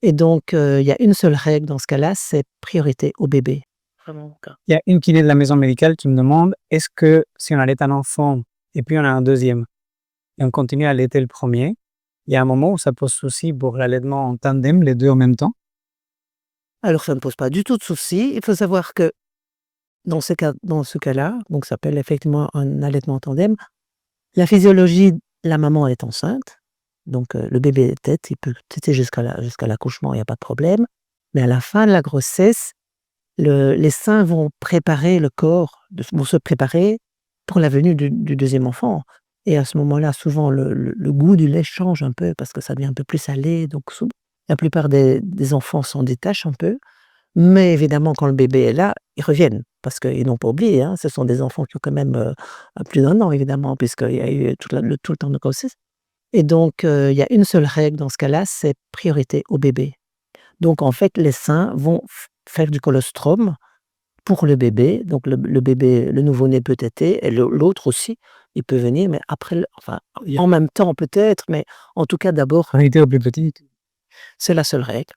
Et donc, il y a une seule règle dans ce cas-là, c'est priorité au bébé. Vraiment mon cas. Il y a une kiné de la maison médicale qui me demande, est-ce que si on allait un enfant et puis on a un deuxième et on continue à allaiter le premier, il y a un moment où ça pose souci pour l'allaitement en tandem, les 2 en même temps? Alors ça ne pose pas du tout de souci. Il faut savoir que dans ce cas-là, donc ça s'appelle effectivement un allaitement tandem, la physiologie, la maman est enceinte, donc le bébé tète, il peut téter jusqu'à l'accouchement, il y a pas de problème. Mais à la fin de la grossesse, les seins vont préparer le corps, vont se préparer pour la venue du deuxième enfant. Et à ce moment-là, souvent le goût du lait change un peu parce que ça devient un peu plus salé, donc la plupart des enfants s'en détachent un peu. Mais évidemment, quand le bébé est là, ils reviennent parce qu'ils n'ont pas oublié, hein, ce sont des enfants qui ont quand même, plus d'1 an évidemment puisqu'il y a eu tout le temps de grossesse. Et donc, il y a une seule règle dans ce cas-là, c'est priorité au bébé. Donc en fait, les seins vont faire du colostrum pour le bébé. Donc le bébé, le nouveau-né peut téter et l'autre aussi, il peut venir, mais après enfin, en même temps peut-être, mais en tout cas d'abord, Priorité au plus petit. c'est la seule règle.